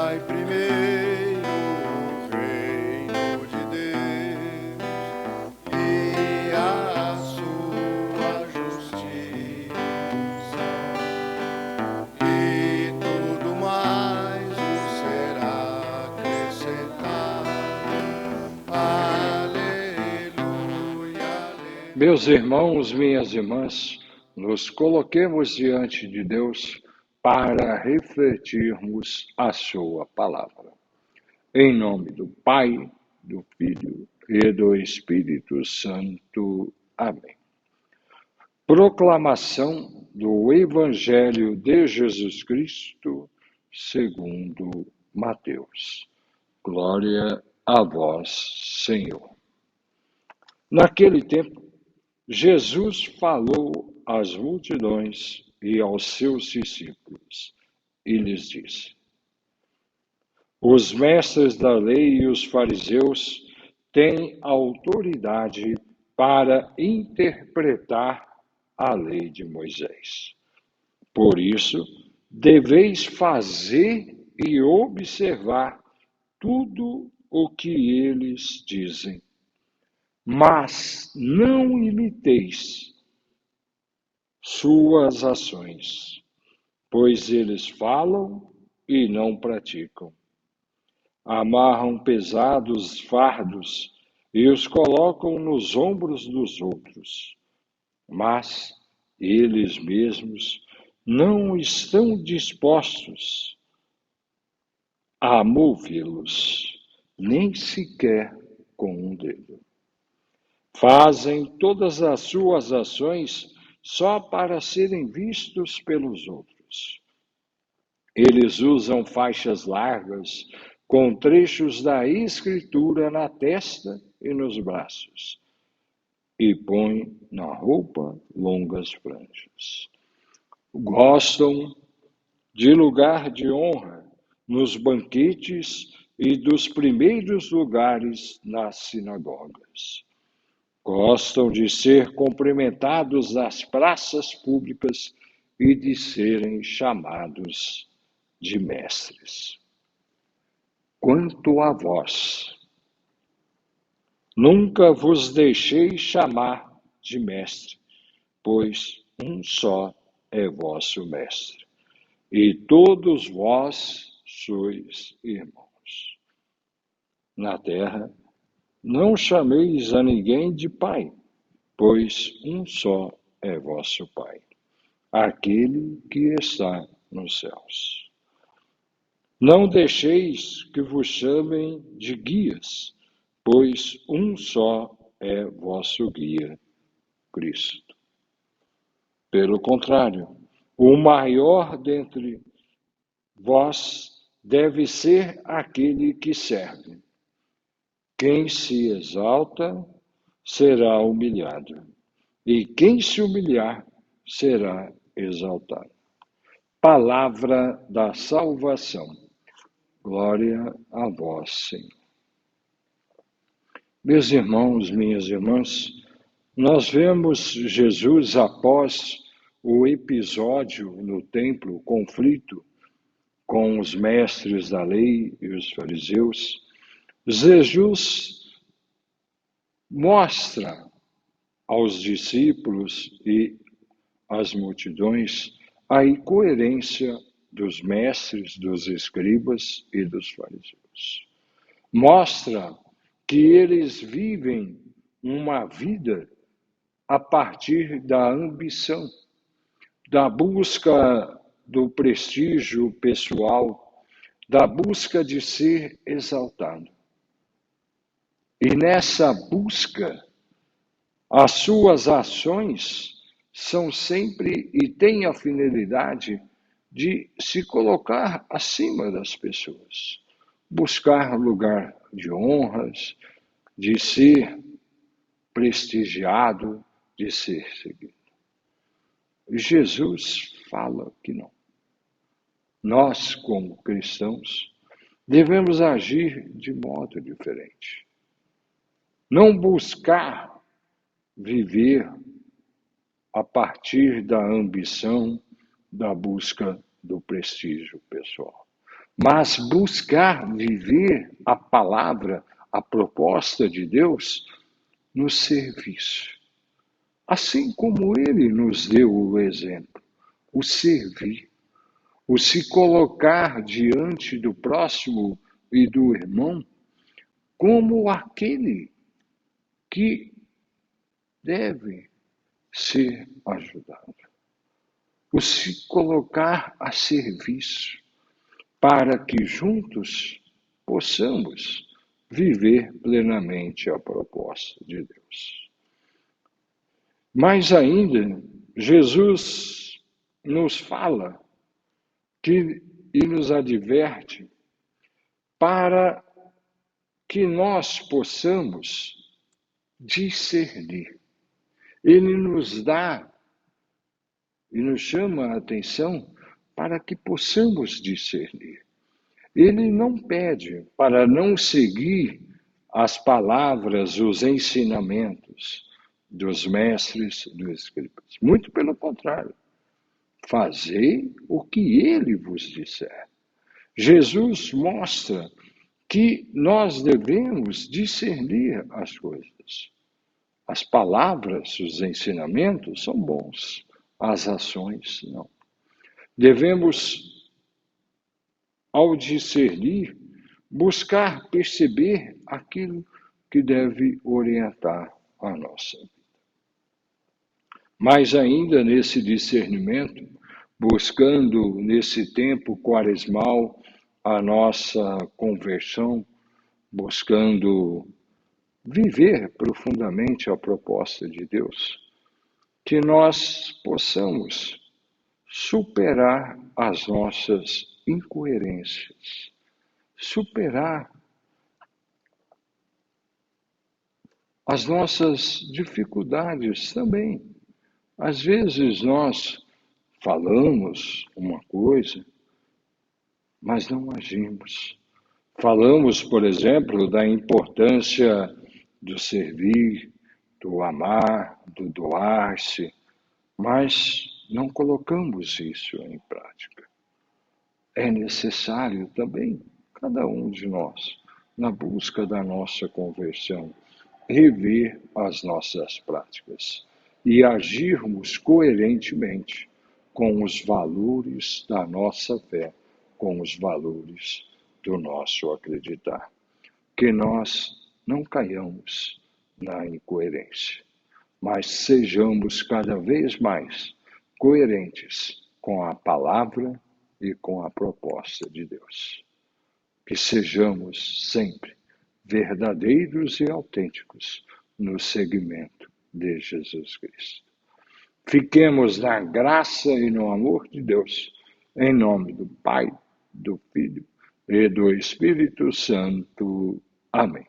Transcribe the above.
buscai primeiro o reino de Deus e a sua justiça, e tudo mais vos será acrescentado. Aleluia, aleluia. Meus irmãos, minhas irmãs, nos coloquemos diante de Deus para refletirmos a sua palavra. Em nome do Pai, do Filho e do Espírito Santo. Amém. Proclamação do Evangelho de Jesus Cristo, segundo Mateus. Glória a vós, Senhor. Naquele tempo, Jesus falou às multidões e aos seus discípulos e lhes disse: os mestres da lei e os fariseus têm autoridade para interpretar a lei de Moisés. Por isso, deveis fazer e observar tudo o que eles dizem. Mas não imiteis suas ações, pois eles falam e não praticam. Amarram pesados fardos e os colocam nos ombros dos outros, mas eles mesmos não estão dispostos a movê-los, nem sequer com um dedo. Fazem todas as suas ações só para serem vistos pelos outros. Eles usam faixas largas com trechos da Escritura na testa e nos braços, e põem na roupa longas franjas. Gostam de lugar de honra nos banquetes e dos primeiros lugares nas sinagogas. Gostam de ser cumprimentados nas praças públicas e de serem chamados de mestres. Quanto a vós, nunca vos deixei chamar de mestre, pois um só é vosso mestre, e todos vós sois irmãos. Na terra, não chameis a ninguém de pai, pois um só é vosso Pai, aquele que está nos céus. Não deixeis que vos chamem de guias, pois um só é vosso guia, Cristo. Pelo contrário, o maior dentre vós deve ser aquele que serve. Quem se exalta será humilhado, e quem se humilhar será exaltado. Palavra da salvação. Glória a vós, Senhor. Meus irmãos, minhas irmãs, nós vemos Jesus após o episódio no templo, o conflito com os mestres da lei e os fariseus. Jesus mostra aos discípulos e às multidões a incoerência dos mestres, dos escribas e dos fariseus. Mostra que eles vivem uma vida a partir da ambição, da busca do prestígio pessoal, da busca de ser exaltado. E nessa busca, as suas ações são sempre e têm a finalidade de se colocar acima das pessoas, buscar lugar de honras, de ser prestigiado, de ser seguido. Jesus fala que não. Nós, como cristãos, devemos agir de modo diferente. Não buscar viver a partir da ambição, da busca do prestígio pessoal. mas buscar viver a palavra, a proposta de Deus no serviço. Assim como ele nos deu o exemplo, o servir, o se colocar diante do próximo e do irmão como aquele que deve ser ajudado, o se colocar a serviço, para que juntos possamos viver plenamente a proposta de Deus. Mais ainda, Jesus nos fala e nos adverte para que nós possamos discernir. Ele nos dá e nos chama a atenção para que possamos discernir. Ele não pede para não seguir as palavras, os ensinamentos dos mestres dos escribas. Muito pelo contrário, fazei o que ele vos disser. Jesus mostra que nós devemos discernir as coisas. As palavras, os ensinamentos são bons, as ações não. Devemos, ao discernir, buscar perceber aquilo que deve orientar a nossa vida. Mas ainda nesse discernimento, buscando nesse tempo quaresmal a nossa conversão, buscando viver profundamente a proposta de Deus, que nós possamos superar as nossas incoerências, superar as nossas dificuldades também. Às vezes nós falamos uma coisa, mas não agimos. Falamos, por exemplo, da importância do servir, do amar, do doar-se, mas não colocamos isso em prática. É necessário também, cada um de nós, na busca da nossa conversão, rever as nossas práticas e agirmos coerentemente com os valores da nossa fé, com os valores do nosso acreditar. Que nós não caiamos na incoerência, mas sejamos cada vez mais coerentes com a palavra e com a proposta de Deus. Que sejamos sempre verdadeiros e autênticos no seguimento de Jesus Cristo. Fiquemos na graça e no amor de Deus, em nome do Pai, do Filho e do Espírito Santo. Amém.